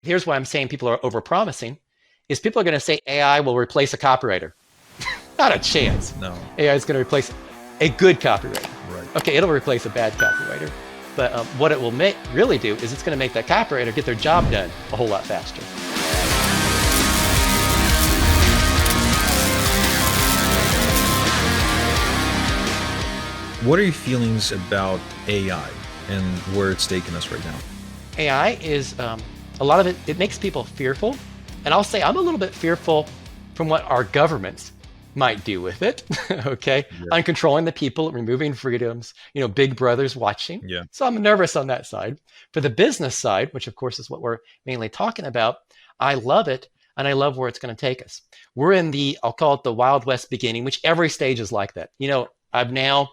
Here's why I'm saying people are overpromising, is people are going to say AI will replace a copywriter. Not a chance. No. AI is going to replace a good copywriter. Right. Okay, it'll replace a bad copywriter. But what it will really do is it's going to make that copywriter get their job done a whole lot faster. What are your feelings about AI and where it's taking us right now? AI is, a lot of it makes people fearful. And I'll say I'm a little bit fearful from what our governments might do with it, okay? Yeah. On controlling the people, removing freedoms, big brother's watching. Yeah. So I'm nervous on that side. For the business side, which of course is what we're mainly talking about, I love it and I love where it's going to take us. We're in I'll call it the Wild West beginning, which every stage is like that. I've now,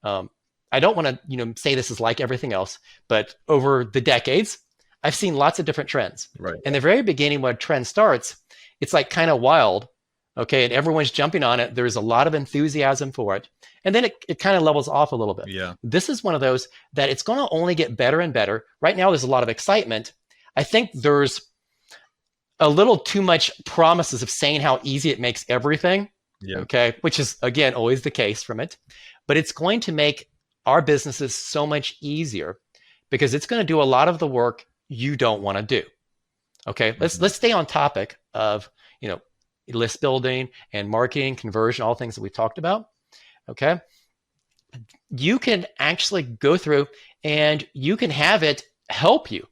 I don't want to, say this is like everything else, but over the decades, I've seen lots of different trends. Right. In the very beginning, when a trend starts, it's like kind of wild, okay? And everyone's jumping on it. There's a lot of enthusiasm for it. And then it kind of levels off a little bit. Yeah. This is one of those that it's going to only get better and better. Right now, there's a lot of excitement. I think there's a little too much promises of saying how easy it makes everything, okay? Which is, again, always the case from it. But it's going to make our businesses so much easier because it's going to do a lot of the work you don't want to do. Okay, let's stay on topic of list building and marketing, conversion, all things that we talked about. Okay, you can actually go through and you can have it help you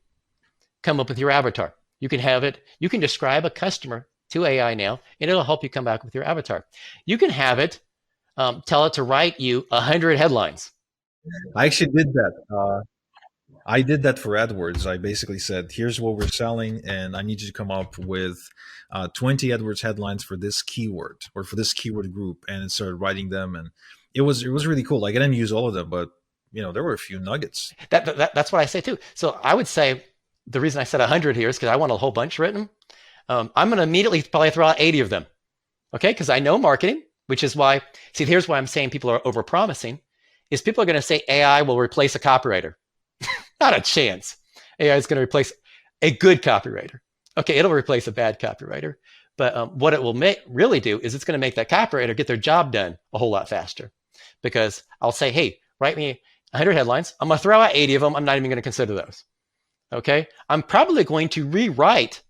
come up with your avatar. You can describe a customer to AI now, and it'll help you come back with your avatar. You can have it tell it to write you 100 headlines. I actually did that. I did that for AdWords. I basically said, here's what we're selling, and I need you to come up with 20 AdWords headlines for this keyword or for this keyword group, and it started writing them, and it was really cool. Like, I didn't use all of them, but there were a few nuggets. That's what I say too. So I would say the reason I said 100 here is because I want a whole bunch written. I'm going to immediately probably throw out 80 of them, okay? Because I know marketing, which is why, here's why I'm saying people are overpromising, is people are going to say AI will replace a copywriter. Not a chance. AI is going to replace a good copywriter. Okay, it'll replace a bad copywriter. But what it will really do is it's going to make that copywriter get their job done a whole lot faster. Because I'll say, hey, write me 100 headlines. I'm going to throw out 80 of them. I'm not even going to consider those. Okay? I'm probably going to rewrite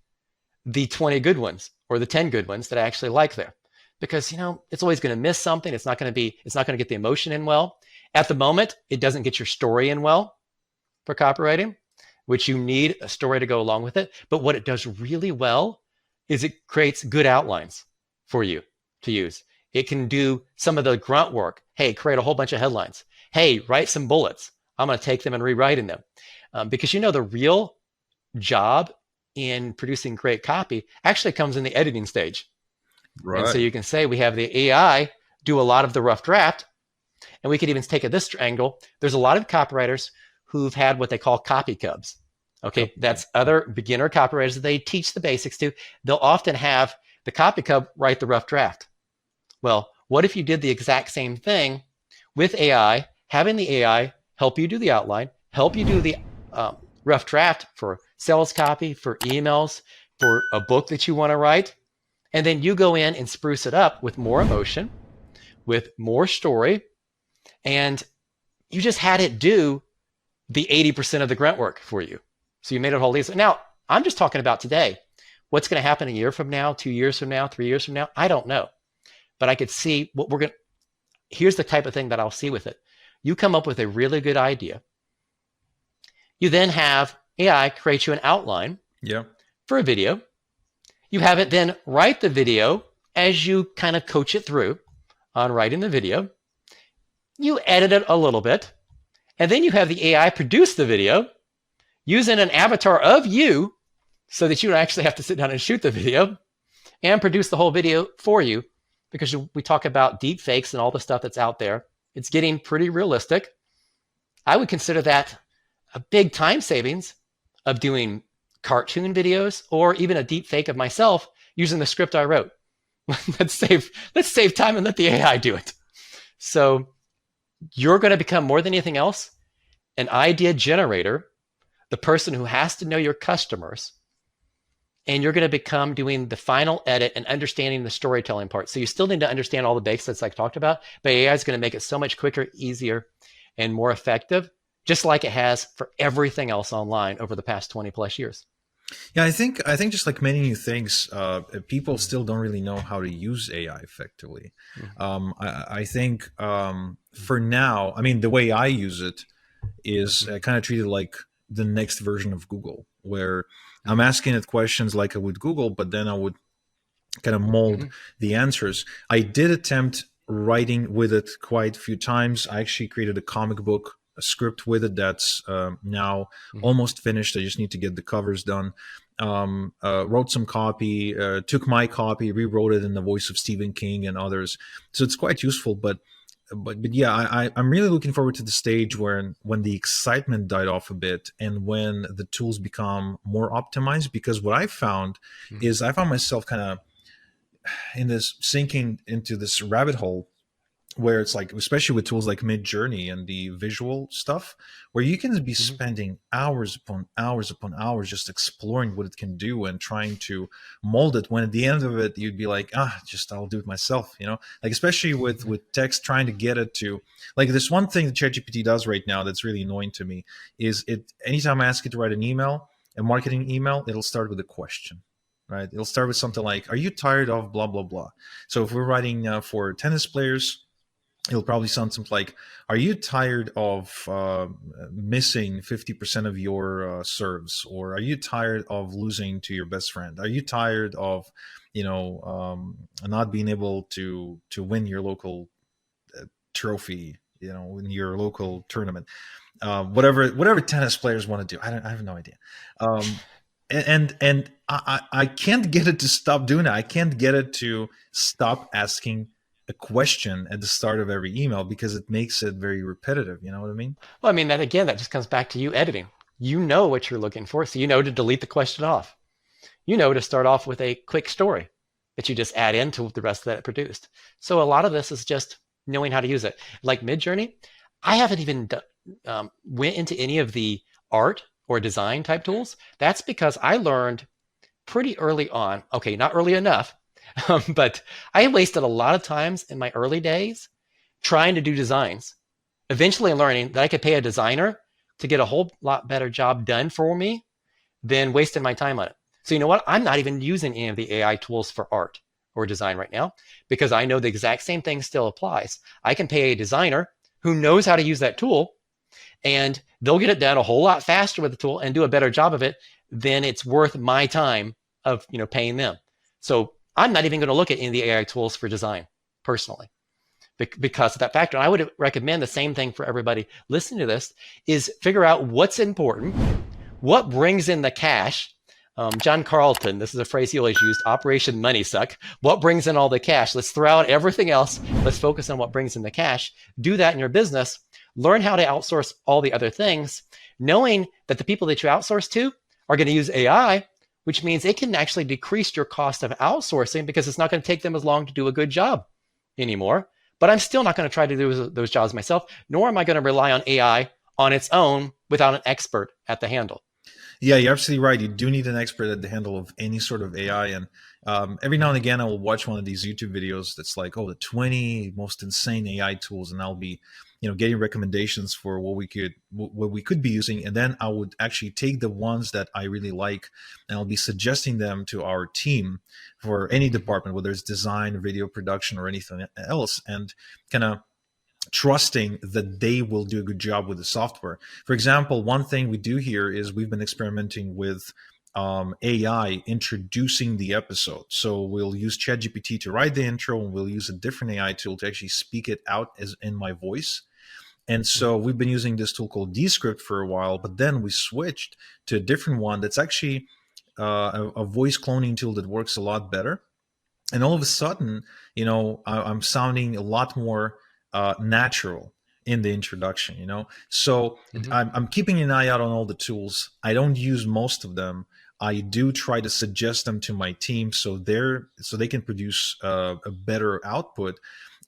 the 20 good ones or the 10 good ones that I actually like there. Because, it's always going to miss something. It's not going to get the emotion in well. At the moment, it doesn't get your story in well for copywriting, which you need a story to go along with it. But what it does really well is it creates good outlines for you to use. It can do some of the grunt work. Hey, create a whole bunch of headlines. Hey, write some bullets. I'm going to take them and rewriting them. Because the real job in producing great copy actually comes in the editing stage. Right. And so you can say we have the AI do a lot of the rough draft, and we could even take it this angle. There's a lot of copywriters who've had what they call copy cubs. Okay, that's other beginner copywriters that they teach the basics to. They'll often have the copy cub write the rough draft. Well, what if you did the exact same thing with AI, having the AI help you do the outline, help you do the rough draft for sales copy, for emails, for a book that you want to write, and then you go in and spruce it up with more emotion, with more story, and you just had it do the 80% of the grunt work for you. So you made it whole easy. Now, I'm just talking about today. What's going to happen a year from now, 2 years from now, 3 years from now? I don't know. But I could see what here's the type of thing that I'll see with it. You come up with a really good idea. You then have AI create you an outline for a video. You have it then write the video as you kind of coach it through on writing the video. You edit it a little bit. And then you have the AI produce the video using an avatar of you so that you don't actually have to sit down and shoot the video and produce the whole video for you, because we talk about deep fakes and all the stuff that's out there. It's getting pretty realistic. I would consider that a big time savings of doing cartoon videos or even a deep fake of myself using the script I wrote. Let's save time and let the AI do it. So you're going to become, more than anything else, an idea generator, the person who has to know your customers and you're going to become doing the final edit and understanding the storytelling part. So you still need to understand all the basics like I talked about, but AI is going to make it so much quicker, easier, and more effective, just like it has for everything else online over the past 20 plus years. Yeah, I think just like many new things, people still don't really know how to use AI effectively. Mm-hmm. I think for now, I mean, the way I use it is kind of treated like the next version of Google, where I'm asking it questions like I would Google, but then I would kind of mold Mm-hmm. the answers. I did attempt writing with it quite a few times. I actually created a comic book, a script with it that's now Mm-hmm. almost finished. I just need to get the covers done. Wrote some copy, took my copy, rewrote it in the voice of Stephen King and others. So it's quite useful. But yeah, I'm really looking forward to the stage where when the excitement died off a bit and when the tools become more optimized. Because what I found Mm-hmm. is I found myself kind of in this sinking into this rabbit hole where it's like, especially with tools like Mid Journey and the visual stuff, where you can be Mm-hmm. spending hours upon hours upon hours just exploring what it can do and trying to mold it. When at the end of it, you'd be like, just I'll do it myself, like especially with text, trying to get it to like this one thing that ChatGPT does right now that's really annoying to me is it. Anytime I ask it to write an email, a marketing email, it'll start with a question. Right, it'll start with something like, "Are you tired of blah blah blah?" So if we're writing for tennis players, it'll probably sound something like, "Are you tired of missing 50% of your serves, or are you tired of losing to your best friend? Are you tired of, not being able to win your local trophy, in your local tournament?" Whatever tennis players want to do, I have no idea. Um, and I can't get it to stop doing it. I can't get it to stop asking a question at the start of every email because it makes it very repetitive. You know what I mean? Well, I mean, that again, that just comes back to you editing. You know what you're looking for, so you know to delete the question off. You know to start off with a quick story that you just add into the rest that it produced. So a lot of this is just knowing how to use it. Like Midjourney, I haven't even went into any of the art or design type tools. That's because I learned pretty early on. Okay, not early enough, but I wasted a lot of times in my early days trying to do designs. Eventually learning that I could pay a designer to get a whole lot better job done for me than wasting my time on it. So you know what? I'm not even using any of the AI tools for art or design right now because I know the exact same thing still applies. I can pay a designer who knows how to use that tool and they'll get it done a whole lot faster with the tool and do a better job of it than it's worth my time of paying them. So I'm not even going to look at any of the AI tools for design personally because of that factor. And I would recommend the same thing for everybody listening to this is figure out what's important, what brings in the cash. John Carlton, this is a phrase he always used, Operation Money Suck. What brings in all the cash? Let's throw out everything else. Let's focus on what brings in the cash. Do that in your business. Learn how to outsource all the other things, knowing that the people that you outsource to are going to use AI, which means it can actually decrease your cost of outsourcing because it's not going to take them as long to do a good job anymore. But I'm still not going to try to do those jobs myself, nor am I going to rely on AI on its own without an expert at the handle. Yeah, you're absolutely right. You do need an expert at the handle of any sort of AI. And every now and again, I will watch one of these YouTube videos that's like, the 20 most insane AI tools, and I'll be, getting recommendations for what we could be using, and then I would actually take the ones that I really like, and I'll be suggesting them to our team for any department, whether it's design, video production, or anything else, and kind of trusting that they will do a good job with the software. For example, one thing we do here is we've been experimenting with AI introducing the episode. So we'll use ChatGPT to write the intro, and we'll use a different AI tool to actually speak it out as in my voice. And so we've been using this tool called Descript for a while, but then we switched to a different one that's actually a voice cloning tool that works a lot better. And all of a sudden, I'm sounding a lot more natural in the introduction. So Mm-hmm. I'm keeping an eye out on all the tools. I don't use most of them. I do try to suggest them to my team so they can produce a better output.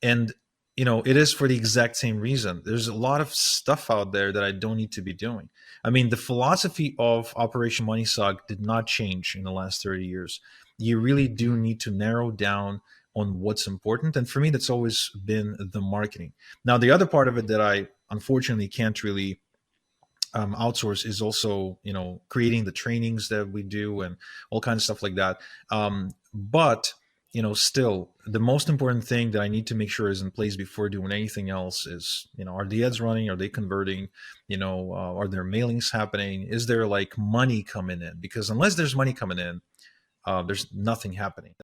And it is for the exact same reason. There's a lot of stuff out there that I don't need to be doing. I mean, the philosophy of Operation Money Suck did not change in the last 30 years. You really do need to narrow down on what's important. And for me, that's always been the marketing. Now, the other part of it that I unfortunately can't really outsource is also, creating the trainings that we do and all kinds of stuff like that. But still, the most important thing that I need to make sure is in place before doing anything else is, are the ads running? Are they converting? Are there mailings happening? Is there like money coming in? Because unless there's money coming in, there's nothing happening.